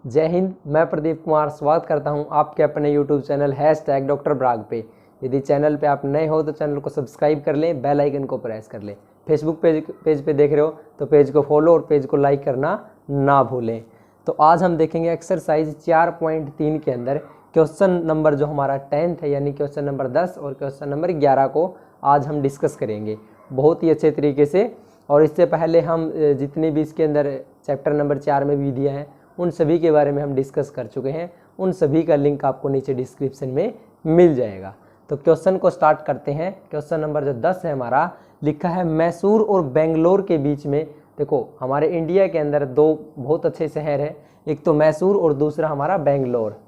जय हिंद। मैं प्रदीप कुमार स्वागत करता हूं आपके अपने यूट्यूब चैनल डॉक्टर ब्राग पे। यदि चैनल पे आप नए हो तो चैनल को सब्सक्राइब कर लें, बेल आइकन को प्रेस कर लें। फेसबुक पेज पे देख रहे हो तो पेज को फॉलो और पेज को लाइक करना ना भूलें। तो आज हम देखेंगे एक्सरसाइज 4.3 के अंदर क्वेश्चन नंबर जो हमारा 10th है, यानी क्वेश्चन नंबर 10 और क्वेश्चन नंबर 11 को आज हम डिस्कस करेंगे बहुत ही अच्छे तरीके से। और इससे पहले हम जितनी भी इसके अंदर चैप्टर नंबर 4 में विधियाँ हैं उन सभी के बारे में हम डिस्कस कर चुके हैं। उन सभी का लिंक आपको नीचे डिस्क्रिप्शन में मिल जाएगा। तो क्वेश्चन को स्टार्ट करते हैं। क्वेश्चन नंबर जो 10 है हमारा, लिखा है मैसूर और बेंगलोर के बीच में। देखो हमारे इंडिया के अंदर दो बहुत अच्छे शहर हैं, एक तो मैसूर और दूसरा हमारा बेंगलोर।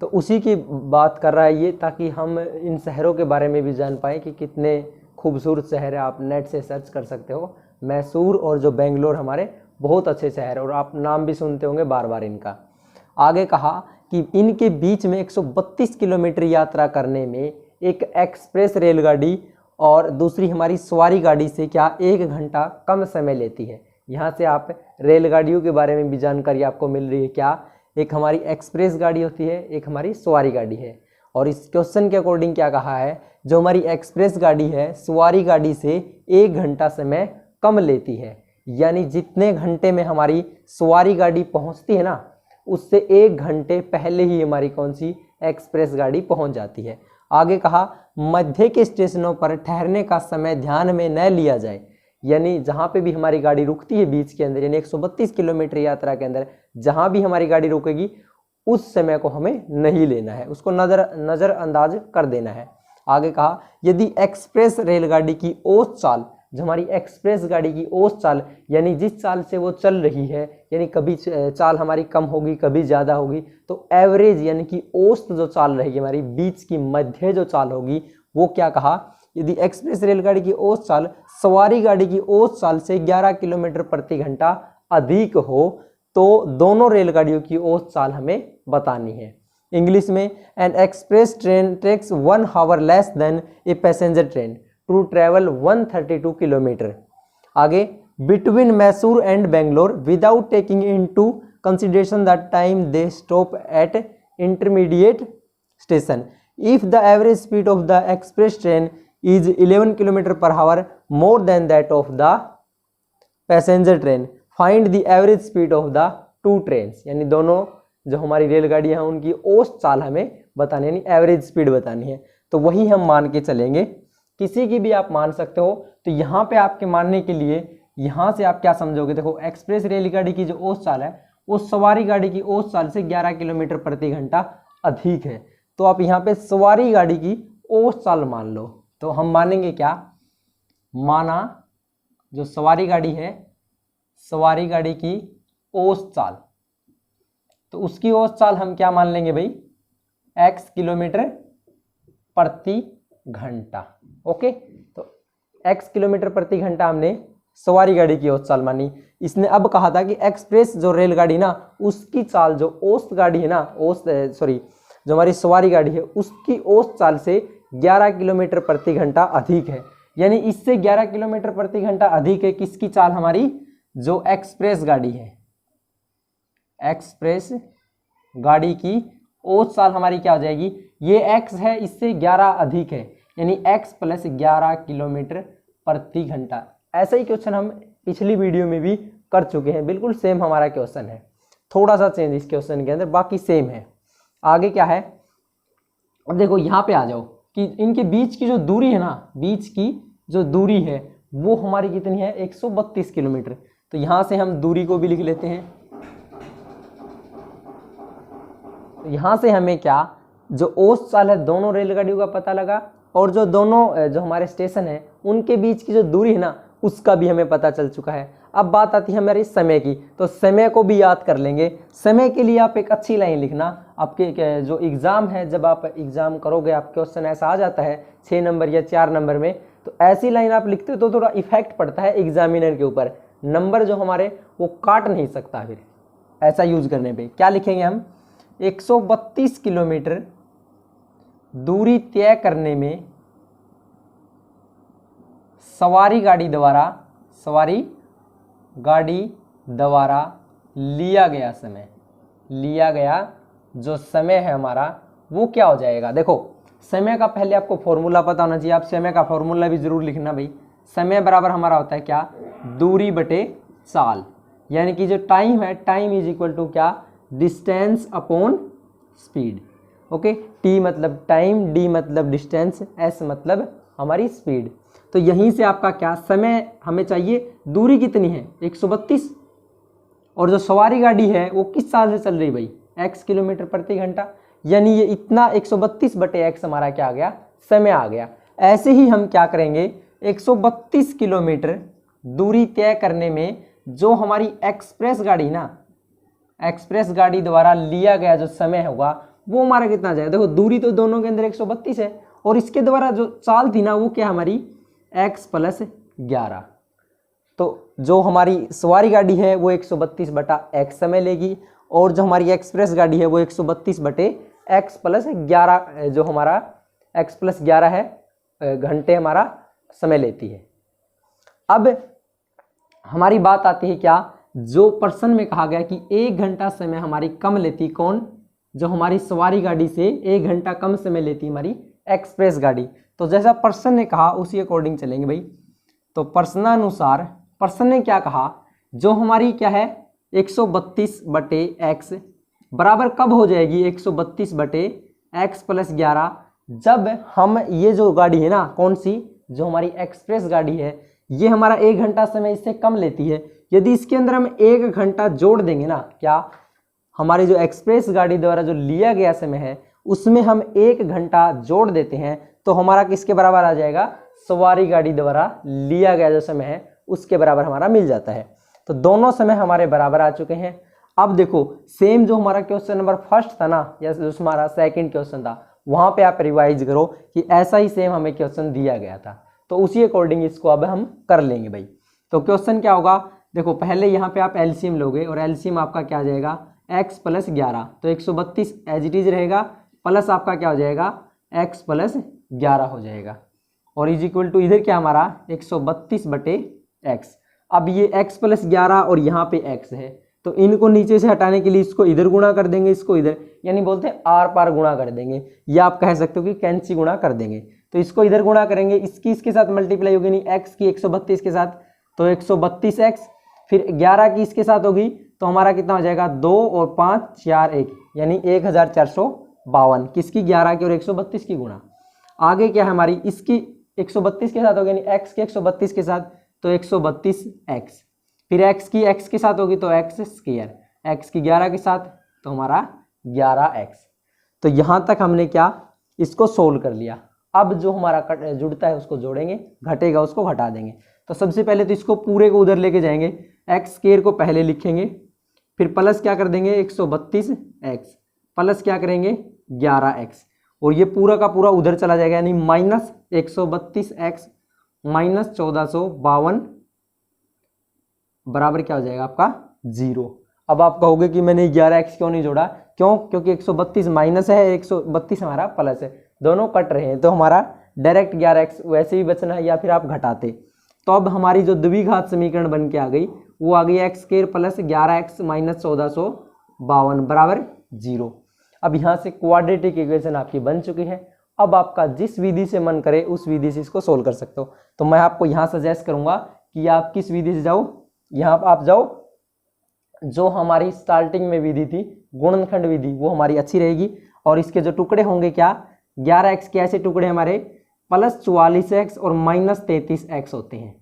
तो उसी की बात कर रहा है ये, ताकि हम इन शहरों के बारे में भी जान पाएँ कि कितने खूबसूरत शहर है। आप नेट से सर्च कर सकते हो। मैसूर और जो बेंगलोर हमारे बहुत अच्छे शहर और आप नाम भी सुनते होंगे बार बार इनका। आगे कहा कि इनके बीच में 132 किलोमीटर यात्रा करने में एक एक्सप्रेस रेलगाड़ी और दूसरी हमारी सवारी गाड़ी से क्या 1 घंटा कम समय लेती है। यहाँ से आप रेलगाड़ियों के बारे में भी जानकारी आपको मिल रही है। क्या एक हमारी एक्सप्रेस गाड़ी होती है, एक हमारी सवारी गाड़ी है। और इस क्वेश्चन के अकॉर्डिंग क्या कहा है, जो हमारी एक्सप्रेस गाड़ी है सवारी गाड़ी से 1 घंटा समय कम लेती है। यानी जितने घंटे में हमारी सवारी गाड़ी पहुंचती है ना, उससे 1 घंटे पहले ही हमारी कौन सी एक्सप्रेस गाड़ी पहुंच जाती है। आगे कहा मध्य के स्टेशनों पर ठहरने का समय ध्यान में न लिया जाए। यानी जहां पे भी हमारी गाड़ी रुकती है बीच के अंदर, यानी 132 किलोमीटर यात्रा के अंदर जहां भी हमारी गाड़ी रुकेगी उस समय को हमें नहीं लेना है, उसको नज़रअंदाज कर देना है। आगे कहा यदि एक्सप्रेस रेलगाड़ी की औसत चाल, जो हमारी एक्सप्रेस गाड़ी की औसत चाल यानी जिस चाल से वो चल रही है, यानी कभी चाल हमारी कम होगी कभी ज़्यादा होगी, तो एवरेज यानी कि औसत जो चाल रहेगी हमारी बीच की मध्य जो चाल होगी वो क्या कहा, यदि एक्सप्रेस रेलगाड़ी की औसत चाल सवारी गाड़ी की औसत चाल से 11 किलोमीटर प्रति घंटा अधिक हो तो दोनों रेलगाड़ियों की औसत चाल हमें बतानी है। इंग्लिश में an express train takes 1 hour less than a passenger train to travel 132 kilometres. आगे between Mysore and Bangalore without taking into consideration the time they stop at intermediate station if the average speed of the express train is 11 kilometres per hour more than that of the passenger train find the average speed of the two trains. यानी दोनों जो हमारी रेलगाड़ियां हैं उनकी औसत चाल हमें बतानी, यानी एवरेज स्पीड बतानी है। तो वही हम मान के चलेंगे, किसी की भी आप मान सकते हो। तो यहाँ पे आपके मानने के लिए यहाँ से आप क्या समझोगे, देखो एक्सप्रेस रेलगाड़ी की जो औसत चाल है वो सवारी गाड़ी की औसत चाल से 11 किलोमीटर प्रति घंटा अधिक है। तो आप यहाँ पे सवारी गाड़ी की औसत चाल मान लो। तो हम मानेंगे क्या, माना जो सवारी गाड़ी है सवारी गाड़ी की औसत चाल, तो उसकी औसत चाल हम क्या मान लेंगे भाई, x किलोमीटर प्रति घंटा। ओके, तो x किलोमीटर प्रति घंटा हमने सवारी गाड़ी की औसत चाल मानी। इसने अब कहा था कि एक्सप्रेस जो रेलगाड़ी ना उसकी चाल जो औसत गाड़ी है ना, जो हमारी सवारी गाड़ी है उसकी औसत चाल से 11 किलोमीटर प्रति घंटा अधिक है। यानी इससे 11 किलोमीटर प्रति घंटा अधिक है किसकी चाल, हमारी जो एक्सप्रेस गाड़ी है, एक्सप्रेस गाड़ी की औसत चाल हमारी क्या हो जाएगी, ये x है इससे 11 अधिक है, यानी x प्लस 11 किलोमीटर प्रति घंटा। ऐसा ही क्वेश्चन हम पिछली वीडियो में भी कर चुके हैं, बिल्कुल सेम हमारा क्वेश्चन है, थोड़ा सा चेंज इस क्वेश्चन के अंदर, बाकी सेम है। आगे क्या है, अब देखो यहाँ पे आ जाओ कि इनके बीच की जो दूरी है ना, बीच की जो दूरी है वो हमारी कितनी है, 132 किलोमीटर। तो यहाँ से हम दूरी को भी लिख लेते हैं। तो यहाँ से हमें क्या, जो औसत चाल है दोनों रेलगाड़ियों का पता लगा, और जो दोनों जो हमारे स्टेशन है उनके बीच की जो दूरी है ना उसका भी हमें पता चल चुका है। अब बात आती है हमारे समय की, तो समय को भी याद कर लेंगे। समय के लिए आप एक अच्छी लाइन लिखना, आपके जो एग्ज़ाम है जब आप एग्ज़ाम करोगे आप क्वेश्चन ऐसा आ जाता है 6 नंबर या 4 नंबर में, तो ऐसी लाइन आप लिखते हो तो थोड़ा इफेक्ट पड़ता है एग्जामिनर के ऊपर, नंबर जो हमारे वो काट नहीं सकता फिर ऐसा यूज करने पे। क्या लिखेंगे हम, 132 किलोमीटर दूरी तय करने में सवारी गाड़ी द्वारा लिया गया समय, लिया गया जो समय है हमारा वो क्या हो जाएगा। देखो समय का पहले आपको फॉर्मूला पता होना चाहिए, आप समय का फॉर्मूला भी जरूर लिखना भाई। समय बराबर हमारा होता है क्या, दूरी बटे साल, यानी कि जो टाइम है, टाइम इज इक्वल टू क्या, distance upon speed. Okay, T मतलब टाइम, डी मतलब डिस्टेंस, एस मतलब हमारी स्पीड। तो यहीं से आपका क्या समय हमें चाहिए, दूरी कितनी है 132, और जो सवारी गाड़ी है वो किस साल से चल रही भाई, x किलोमीटर प्रति घंटा, यानी ये इतना 132 बटे x हमारा क्या आ गया, समय आ गया। ऐसे ही हम क्या करेंगे, 132 किलोमीटर दूरी तय करने में जो हमारी एक्सप्रेस गाड़ी ना, एक्सप्रेस गाड़ी द्वारा लिया गया जो समय होगा वो हमारा कितना आ जाएगा। देखो दूरी तो दोनों के अंदर 132 है, और इसके द्वारा जो चाल थी ना वो क्या हमारी x + 11। तो जो हमारी सवारी गाड़ी है वो 132 बटा x समय लेगी, और जो हमारी एक्सप्रेस गाड़ी है वो 132 बटे x + 11, जो हमारा x + 11 है घंटे हमारा समय लेती है। अब हमारी बात आती है क्या, जो पर्सन में कहा गया कि 1 घंटा समय हमारी कम लेती, कौन, जो हमारी सवारी गाड़ी से 1 घंटा कम समय लेती हमारी एक्सप्रेस गाड़ी। तो जैसा पर्सन ने कहा उसी अकॉर्डिंग चलेंगे भाई। तो पर्सनानुसार पर्सन ने क्या कहा, जो हमारी क्या है 132 बटे x बराबर कब हो जाएगी 132 बटे x + 11, जब हम ये जो गाड़ी है ना, कौन सी, जो हमारी एक्सप्रेस गाड़ी है, ये हमारा 1 घंटा समय इससे कम लेती है। यदि इसके अंदर हम 1 घंटा जोड़ देंगे ना, क्या हमारी जो एक्सप्रेस गाड़ी द्वारा जो लिया गया समय है उसमें हम 1 घंटा जोड़ देते हैं, तो हमारा किसके बराबर आ जाएगा, सवारी गाड़ी द्वारा लिया गया जो समय है उसके बराबर हमारा मिल जाता है। तो दोनों समय हमारे बराबर आ चुके हैं। अब देखो सेम जो हमारा क्वेश्चन नंबर फर्स्ट था ना, या जो हमारा सेकंड क्वेश्चन था, वहां पे आप रिवाइज करो कि ऐसा ही सेम हमें क्वेश्चन दिया गया था, तो उसी अकॉर्डिंग इसको अब हम कर लेंगे भाई। तो क्वेश्चन क्या होगा, देखो पहले यहाँ पे आप एलसीएम लोगे, और एलसीएम आपका क्या आ जाएगा x + 11, तो 132 एज इट इज रहेगा, प्लस आपका क्या हो जाएगा x + 11 हो जाएगा, और इज इक्वल टू इधर क्या हमारा 132 बटे x। अब ये x + 11 और यहाँ पे x है, तो इनको नीचे से हटाने के लिए इसको इधर गुणा कर देंगे, इसको इधर, यानी बोलते हैं आर पार गुणा कर देंगे, या आप कह सकते हो कि कैंची गुणा कर देंगे। तो इसको इधर गुणा करेंगे, इसकी इसके साथ मल्टीप्लाई होगी, नहीं x की 132 के साथ, तो 132x, फिर 11 की इसके साथ होगी, तो हमारा कितना हो जाएगा 2 और 5 4 1, यानी 1452, किसकी 11 की और 132 की गुणा। आगे क्या है हमारी, इसकी 132 के साथ होगी, यानी x की 132 के साथ, तो 132x, फिर x की x के साथ होगी तो x², x की 11 के साथ तो हमारा 11x। तो यहाँ तक हमने क्या इसको सोल्व कर लिया। अब जो हमारा जुड़ता है उसको जोड़ेंगे, घटेगा उसको घटा देंगे। तो सबसे पहले तो इसको पूरे को उधर लेके जाएंगे, x² को पहले लिखेंगे, फिर प्लस क्या कर देंगे 132x, प्लस क्या करेंगे 11x, और ये पूरा का पूरा उधर चला जाएगा, यानी -132x - 1452 बराबर क्या हो जाएगा आपका 0। अब आप कहोगे कि मैंने 11x क्यों नहीं जोड़ा, क्यों, क्योंकि 132 माइनस है, 132 हमारा प्लस है, दोनों कट रहे हैं, तो हमारा डायरेक्ट 11x वैसे ही बचना है, या फिर आप घटाते। तो अब हमारी जो द्विघात समीकरण बन के आ गई वो आ गई x² + 11x - 1452 बराबर 0। अब यहाँ से क्वाड्रेटिक इक्वेशन आपकी बन चुकी है। अब आपका जिस विधि से मन करे उस विधि से इसको सोल्व कर सकते हो। तो मैं आपको यहाँ सजेस्ट करूंगा कि आप किस विधि से जाओ, यहाँ आप जाओ जो हमारी स्टार्टिंग में विधि थी गुणनखंड विधि, वो हमारी अच्छी रहेगी। और इसके जो टुकड़े होंगे क्या, 11x के ऐसे टुकड़े हमारे +44x और -33x होते हैं।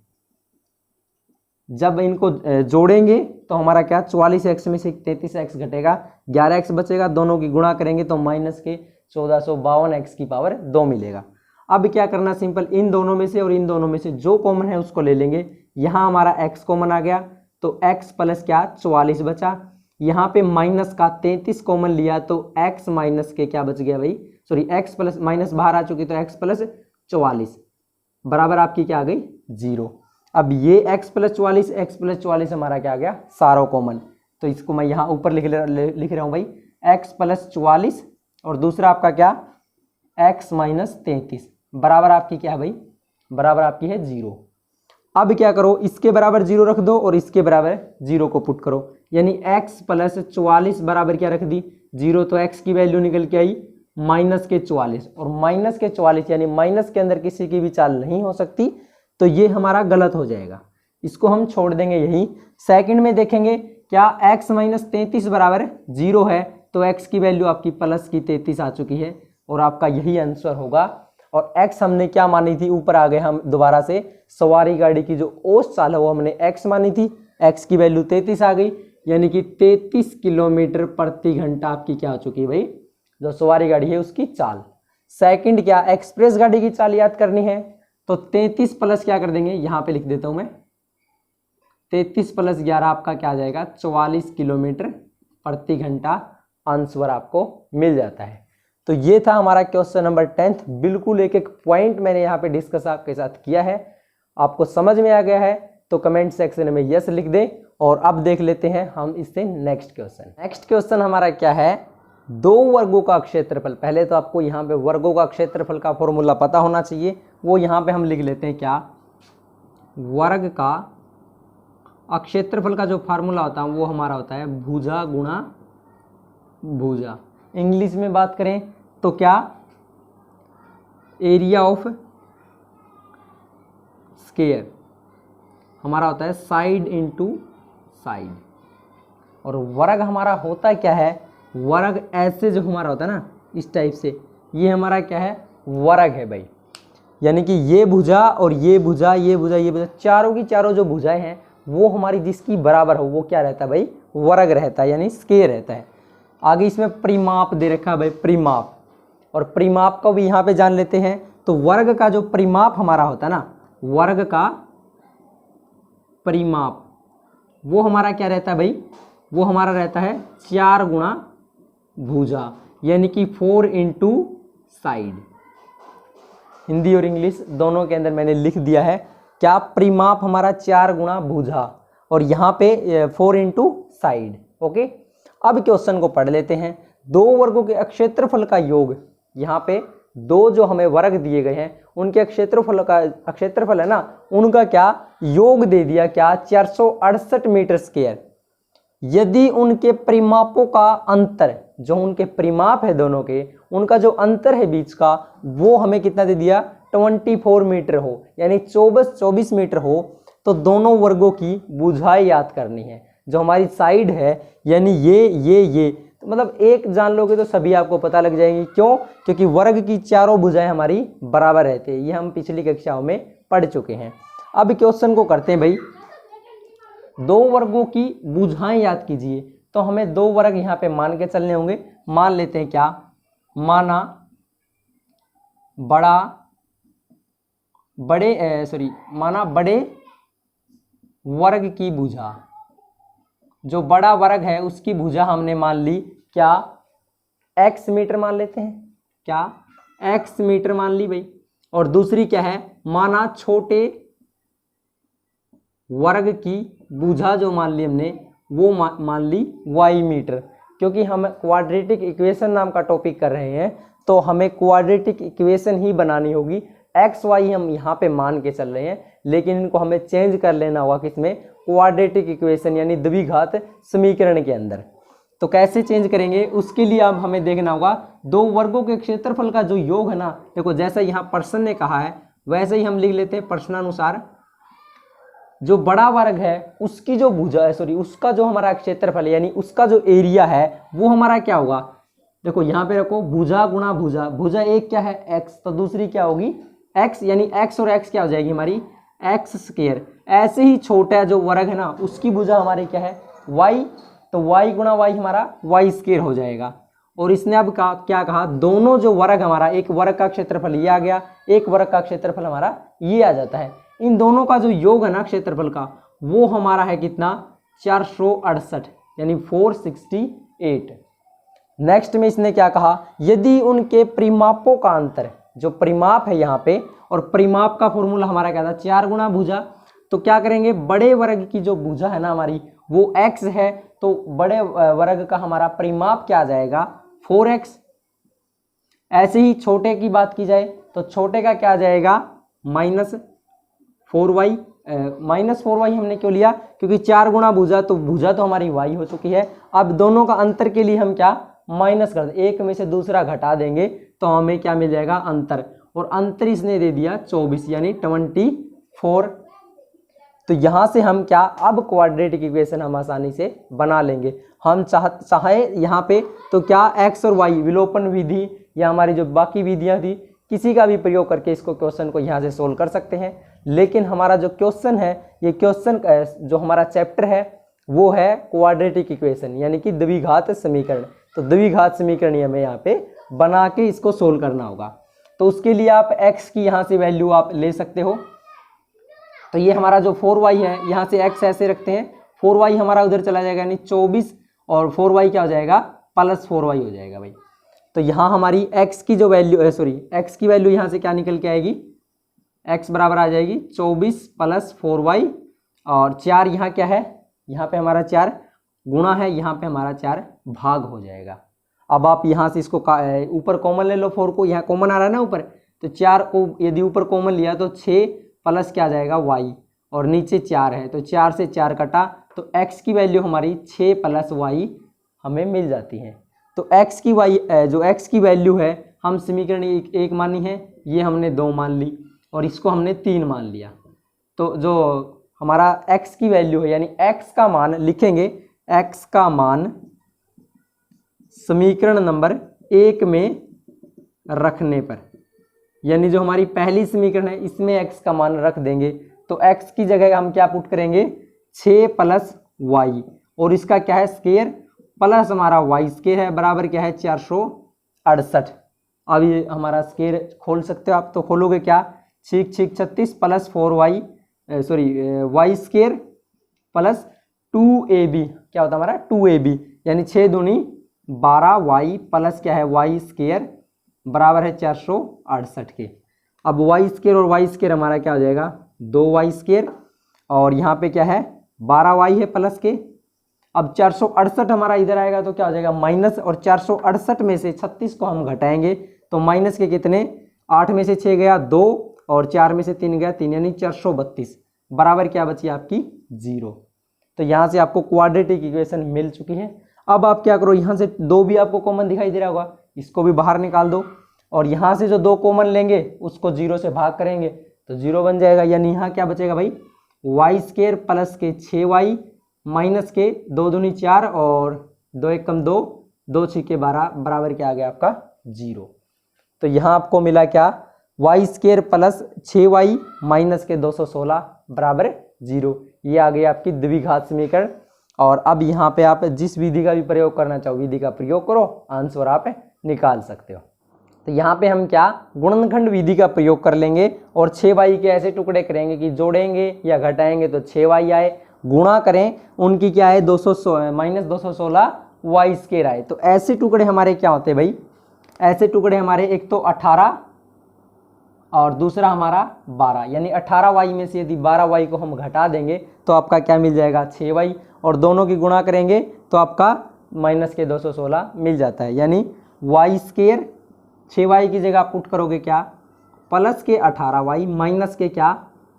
जब इनको जोड़ेंगे तो हमारा क्या 44x में से 33x घटेगा, 11x बचेगा, दोनों की गुणा करेंगे तो -1452x की पावर 2 मिलेगा। अब क्या करना, सिंपल इन दोनों में से और इन दोनों में से जो कॉमन है उसको ले लेंगे। यहाँ हमारा x कॉमन आ गया तो x प्लस क्या 44 बचा, यहाँ पे माइनस का 33 कॉमन लिया तो x माइनस के क्या बच गया भाई, सॉरी x प्लस माइनस बाहर आ चुकी तो x प्लस 44 बराबर आपकी क्या आ गई 0। अब ये x प्लस 44 हमारा क्या आ गया सारों कॉमन, तो इसको मैं यहाँ ऊपर लिख रहा हूँ भाई x प्लस 44 और दूसरा आपका क्या x माइनस 33 बराबर आपकी क्या है भाई, बराबर आपकी है 0। अब क्या करो, इसके बराबर 0 रख दो और इसके बराबर 0 को पुट करो, यानी x प्लस 44 बराबर क्या रख दी 0, तो x की वैल्यू निकल के आई माइनस के 44, और माइनस के 44 यानी माइनस के अंदर किसी की भी चाल नहीं हो सकती, तो ये हमारा गलत हो जाएगा, इसको हम छोड़ देंगे यही। सेकंड में देखेंगे क्या x माइनस 33 बराबर 0 है, तो x की वैल्यू आपकी प्लस की 33 आ चुकी है और आपका यही आंसर होगा। और x हमने क्या मानी थी, ऊपर आ गए हम दोबारा से, सवारी गाड़ी की जो औसत चाल है वो हमने x मानी थी, x की वैल्यू 33 आ गई, यानी कि 33 किलोमीटर प्रति घंटा आपकी क्या हो चुकी है भाई, जो सवारी गाड़ी है उसकी चाल। सेकंड क्या, एक्सप्रेस गाड़ी की चाल याद करनी है, तो 33 प्लस क्या कर देंगे, यहाँ पे लिख देता हूं मैं, 33 प्लस 11 आपका क्या आ जाएगा 44 किलोमीटर प्रति घंटा, आंसर आपको मिल जाता है। तो ये था हमारा क्वेश्चन नंबर 10। बिल्कुल एक एक पॉइंट मैंने यहाँ पे डिस्कस आपके साथ किया है, आपको समझ में आ गया है तो कमेंट सेक्शन में यस लिख दें। और अब देख लेते हैं हम इससे नेक्स्ट क्वेश्चन। नेक्स्ट क्वेश्चन हमारा क्या है, दो वर्गों का क्षेत्रफल। पहले तो आपको यहाँ पे वर्गों का क्षेत्रफल का फॉर्मूला पता होना चाहिए, वो यहाँ पे हम लिख लेते हैं क्या, वर्ग का क्षेत्रफल का जो फार्मूला होता है वो हमारा होता है भुजा गुणा भुजा। इंग्लिश में बात करें तो क्या, एरिया ऑफ स्क्वायर हमारा होता है साइड इनटू साइड। और वर्ग हमारा होता क्या है, वर्ग ऐसे जो हमारा होता है ना इस टाइप से, ये हमारा क्या है वर्ग है भाई, यानी कि ये भुजा और ये भुजा, ये भुजा, ये भुजा, चारों की चारों जो भुजाएं हैं वो हमारी जिसकी बराबर हो वो क्या रहता है भाई, वर्ग रहता है, यानी स्क्वायर रहता है। आगे इसमें परिमाप दे रखा है भाई, परिमाप, और परिमाप को भी यहाँ पे जान लेते हैं। तो वर्ग का जो परिमाप हमारा होता है ना, वर्ग का परिमाप वो हमारा क्या रहता है भाई, वो हमारा रहता है 4 गुणा भुजा, यानी कि 4 इंटू साइड। हिंदी और इंग्लिश दोनों के अंदर मैंने लिख दिया है क्या, परिमाप हमारा 4 गुणा भुजा और यहाँ पे 4 इंटू साइड। ओके, अब क्वेश्चन को पढ़ लेते हैं। दो वर्गों के क्षेत्रफल का योग, यहाँ पे दो जो हमें वर्ग दिए गए हैं उनके क्षेत्रफल है ना, उनका क्या योग दे दिया क्या 468 मीटर स्क्वायर। यदि उनके परिमापों का अंतर, जो उनके परिमाप है दोनों के, उनका जो अंतर है बीच का, वो हमें कितना दे दिया 24 मीटर हो, यानी 24 मीटर हो, तो दोनों वर्गों की भुजाएं याद करनी है। जो हमारी साइड है यानी ये तो मतलब एक जान लोगे तो सभी आपको पता लग जाएंगी। क्यों? क्योंकि वर्ग की चारों भुजाएं हमारी बराबर रहती है, ये हम पिछली कक्षाओं में पढ़ चुके हैं। अब क्वेश्चन को करते हैं भाई, दो वर्गों की भुजाएं याद कीजिए, तो हमें दो वर्ग यहाँ पे मान के चलने होंगे। मान लेते हैं क्या, माना माना बड़े वर्ग की भुजा, जो बड़ा वर्ग है उसकी भुजा हमने मान ली क्या x मीटर मान लेते हैं, क्या x मीटर मान ली भाई। और दूसरी क्या है, माना छोटे वर्ग की भुजा जो मान ली हमने वो मान ली y मीटर। क्योंकि हम क्वाड्रेटिक इक्वेशन नाम का टॉपिक कर रहे हैं तो हमें क्वाड्रेटिक इक्वेशन ही बनानी होगी। एक्स वाई हम यहाँ पे मान के चल रहे हैं, लेकिन इनको हमें चेंज कर लेना होगा किसमें, क्वाड्रेटिक इक्वेशन यानी द्विघात समीकरण के अंदर। तो कैसे चेंज करेंगे उसके लिए अब हमें देखना होगा दो वर्गों के क्षेत्रफल का जो योग है ना, देखो जैसा यहाँ प्रश्न ने कहा है वैसे ही हम लिख लेते हैं प्रश्नानुसार। जो बड़ा वर्ग है उसकी जो भुजा है उसका जो हमारा क्षेत्रफल यानी उसका जो एरिया है वो हमारा क्या होगा, देखो यहाँ पे रखो भुजा गुणा भुजा, भुजा एक क्या है x, तो दूसरी क्या होगी x, यानी x और x क्या हो जाएगी हमारी x स्क्वायर। ऐसे ही छोटा जो वर्ग है ना उसकी भुजा हमारी क्या है y, तो y गुणा y हमारा y स्क्वायर हो जाएगा। और इसने अब क्या कहा, दोनों जो वर्ग हमारा, एक वर्ग का क्षेत्रफल ये आ गया, एक वर्ग का क्षेत्रफल हमारा ये आ जाता है, इन दोनों का जो योग है ना क्षेत्रफल का वो हमारा है कितना 468 यानी 468। नेक्स्ट में इसने क्या कहा, यदि उनके परिमापों का अंतर, जो परिमाप है यहाँ पे, और परिमाप का फॉर्मूला हमारा क्या था 4 गुणा भुजा, तो क्या करेंगे बड़े वर्ग की जो भुजा है ना हमारी वो x है, तो बड़े वर्ग का हमारा परिमाप क्या आ जाएगा 4x। ऐसे ही छोटे की बात की जाए तो छोटे का क्या आ जाएगा -4y, -4y हमने क्यों लिया, क्योंकि 4 गुणा भुजा, तो भुजा तो हमारी y हो चुकी है। अब दोनों का अंतर के लिए हम क्या माइनस कर दें, एक में से दूसरा घटा देंगे तो हमें क्या मिल जाएगा अंतर, और अंतर इसने दे दिया 24 यानी 24। तो यहाँ से हम क्या अब क्वाड्रेटिक इक्वेशन हम आसानी से बना लेंगे। हम चाहे यहाँ पे तो क्या x और y विलोपन विधि या हमारी जो बाकी विधियाँ थी किसी का भी प्रयोग करके इसको क्वेश्चन को यहाँ से सोल्व कर सकते हैं। लेकिन हमारा जो क्वेश्चन है, ये क्वेश्चन जो हमारा चैप्टर है वो है क्वाड्रेटिक इक्वेशन यानी कि द्विघात समीकरण। तो द्विघात समीकरण हमें यहाँ पे बना के इसको सोल्व करना होगा। तो उसके लिए आप x की यहाँ से वैल्यू आप ले सकते हो। तो ये हमारा जो 4y है, यहाँ से x ऐसे रखते हैं, 4y हमारा उधर चला जाएगा यानी 24 और 4y क्या हो जाएगा +4y हो जाएगा भाई। तो यहाँ हमारी x की जो वैल्यू है, सॉरी x की वैल्यू यहाँ से क्या निकल के आएगी, x बराबर आ जाएगी 24 + 4y और 4 यहाँ क्या है, यहाँ पे हमारा 4 गुणा है, यहाँ पे हमारा 4 भाग हो जाएगा। अब आप यहाँ से इसको ऊपर कॉमन ले लो, 4 को यहाँ कॉमन आ रहा है ना ऊपर, तो 4 को यदि ऊपर कॉमन लिया तो 6 प्लस क्या आ जाएगा y और नीचे 4 है तो 4 से 4 कटा तो x की वैल्यू हमारी 6 + y हमें मिल जाती है। तो x की जो x की वैल्यू है हम समीकरण 1 मानी है, ये हमने 2 मान ली और इसको हमने 3 मान लिया। तो जो हमारा x की वैल्यू है यानी x का मान लिखेंगे, x का मान समीकरण नंबर 1 में रखने पर, यानी जो हमारी पहली समीकरण है इसमें x का मान रख देंगे तो x की जगह हम क्या पुट करेंगे 6 + y और इसका क्या है स्क्वायर प्लस हमारा y स्क्वायर है बराबर क्या है 468। अब ये हमारा स्क्वायर खोल सकते हो आप, तो खोलोगे क्या 6 6 36 + 4y y square plus 2ab क्या होता है हमारा 2ab यानी 6 दूनी 12y प्लस क्या है y स्क्वायर बराबर है 468 के। अब y स्क्वायर और y स्क्वायर हमारा क्या हो जाएगा 2y स्क्वायर और यहाँ पे क्या है 12y है प्लस के। अब 468 हमारा इधर आएगा तो क्या हो जाएगा माइनस, और 468 में से 36 को हम घटाएंगे तो माइनस के कितने 8 में से 6 गया 2 और 4 में से 3 गया 3 यानी 432 बराबर क्या बची आपकी 0। तो यहाँ से आपको क्वाड्रेटिक इक्वेशन मिल चुकी है। अब आप क्या करो, यहाँ से 2 भी आपको कॉमन दिखाई दे रहा होगा, इसको भी बाहर निकाल दो और यहाँ से जो 2 कॉमन लेंगे उसको 0 से भाग करेंगे तो 0 बन जाएगा। यानी यहाँ क्या बचेगा भाई y स्क्वायर प्लस के 6y माइनस के 2 दूनी 4 और 2 1 कम 2 2 6 के 12 बराबर क्या आ गया आपका 0। तो यहाँ आपको मिला क्या y square plus 6y minus के 216 बराबर 0। ये आ गई आपकी द्विघात समीकरण। और अब यहाँ पे आप जिस विधि का भी प्रयोग करना चाहो विधि का प्रयोग करो, आंसर आप निकाल सकते हो। तो यहाँ पे हम क्या गुणनखंड विधि का प्रयोग कर लेंगे और 6y के ऐसे टुकड़े करेंगे कि जोड़ेंगे या घटाएंगे तो 6y आए, गुणा करें उनकी क्या है -216 y स्क्वायर आए। तो ऐसे टुकड़े हमारे क्या होते हैं भाई, ऐसे टुकड़े हमारे एक तो 18 और दूसरा हमारा 12, यानी 18y में से यदि 12y को हम घटा देंगे तो आपका क्या मिल जाएगा 6y और दोनों की गुणा करेंगे तो आपका माइनस के 216 मिल जाता है। यानी y स्क्वायर 6y की जगह पुट करोगे क्या प्लस के 18y माइनस के क्या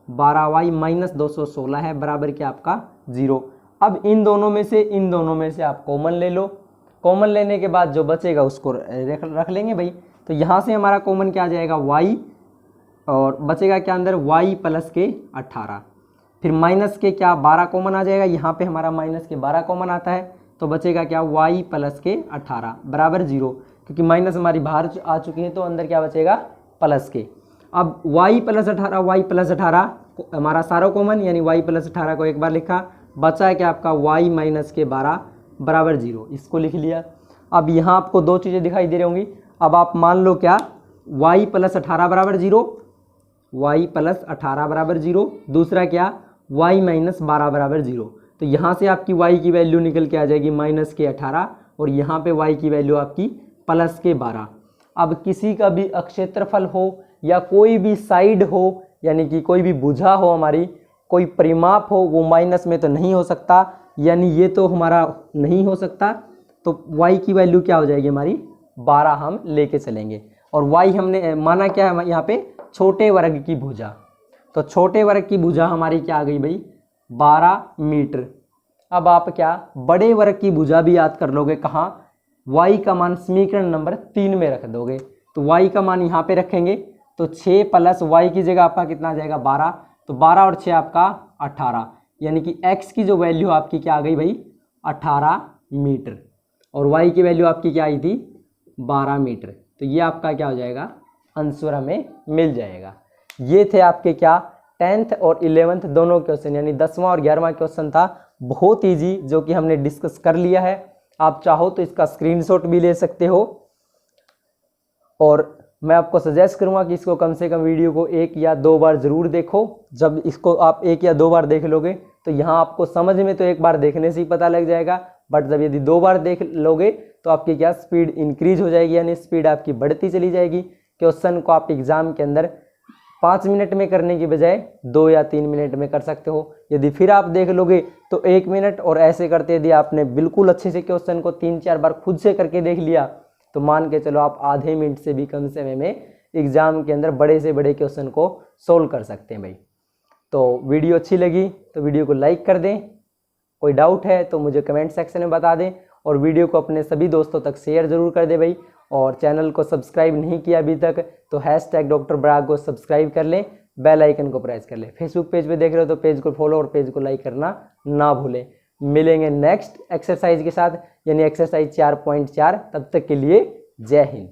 12y माइनस 216 है बराबर क्या आपका 0। अब इन दोनों में से आप कॉमन ले लो, कॉमन लेने के बाद जो बचेगा उसको रख लेंगे भाई। तो यहाँ से हमारा कॉमन क्या आ जाएगा y और बचेगा क्या अंदर y प्लस के 18, फिर माइनस के क्या 12 कॉमन आ जाएगा, यहाँ पे हमारा माइनस के 12 कॉमन आता है तो बचेगा क्या y प्लस के 18 बराबर 0, क्योंकि माइनस हमारी बाहर आ चुकी है तो अंदर क्या बचेगा प्लस के। अब y प्लस 18 हमारा सारा कॉमन यानी y प्लस 18 को एक बार लिखा, बचा है क्या आपका y माइनस के 12 बराबर 0, इसको लिख लिया। अब यहाँ आपको 2 चीज़ें दिखाई दे रही होंगी। अब आप मान लो क्या y प्लस 18 बराबर 0, y प्लस 18 बराबर 0, दूसरा क्या y माइनस 12 बराबर 0। तो यहाँ से आपकी y की वैल्यू निकल के आ जाएगी माइनस के 18 और यहाँ पे y की वैल्यू आपकी प्लस के 12। अब किसी का भी अक्षेत्रफल हो या कोई भी साइड हो यानी कि कोई भी भुजा हो हमारी, कोई परिमाप हो, वो माइनस में तो नहीं हो सकता, यानी ये तो हमारा नहीं हो सकता। तो y की वैल्यू क्या हो जाएगी हमारी 12 हम लेके चलेंगे। और y हमने माना क्या है यहाँ पे छोटे वर्ग की भुजा, तो छोटे वर्ग की भुजा हमारी क्या आ गई भाई, 12 मीटर। अब आप क्या बड़े वर्ग की भुजा भी याद कर लोगे, कहाँ, y का मान समीकरण नंबर 3 में रख दोगे। तो y का मान यहाँ पे रखेंगे, तो 6 प्लस y की जगह आपका कितना आ जाएगा, 12। तो 12 और 6 आपका 18, यानी कि x की जो वैल्यू आपकी क्या आ गई भाई, 18 मीटर, और y की वैल्यू आपकी क्या आई थी, 12 मीटर। तो ये आपका क्या हो जाएगा, आंसर हमें मिल जाएगा। ये थे आपके क्या 10th और 11th दोनों क्वेश्चन, यानी 10वां और 11वां क्वेश्चन था, बहुत ईजी, जो कि हमने डिस्कस कर लिया है। आप चाहो तो इसका स्क्रीनशॉट भी ले सकते हो, और मैं आपको सजेस्ट करूंगा कि इसको कम से कम वीडियो को 1 या 2 बार जरूर देखो। जब इसको आप 1 या 2 बार देख लोगे तो यहाँ आपको समझ में तो 1 बार देखने से ही पता लग जाएगा, बट जब यदि 2 बार देख लोगे तो आपकी क्या स्पीड इंक्रीज हो जाएगी, यानी स्पीड आपकी बढ़ती चली जाएगी। क्वेश्चन को आप एग्जाम के अंदर 5 मिनट में करने की बजाय 2 या 3 मिनट में कर सकते हो। यदि फिर आप देख लोगे तो 1 मिनट, और ऐसे करते यदि आपने बिल्कुल अच्छे से क्वेश्चन को 3-4 बार खुद से करके देख लिया तो मान के चलो आप आधे मिनट से भी कम समय में एग्जाम के अंदर बड़े से बड़े क्वेश्चन को सोल्व कर सकते हैं भाई। तो वीडियो अच्छी लगी तो वीडियो को लाइक कर दें, कोई डाउट है तो मुझे कमेंट सेक्शन में बता दें, और वीडियो को अपने सभी दोस्तों तक शेयर जरूर कर दें भाई। और चैनल को सब्सक्राइब नहीं किया अभी तक तो #डॉक्टर ब्राग को सब्सक्राइब कर लें, बेल आइकन को प्रेस कर लें। फेसबुक पेज पे देख रहे हो तो पेज को फॉलो और पेज को लाइक करना ना भूलें। मिलेंगे नेक्स्ट एक्सरसाइज के साथ, यानी एक्सरसाइज 4.4। तब तक के लिए जय हिंद।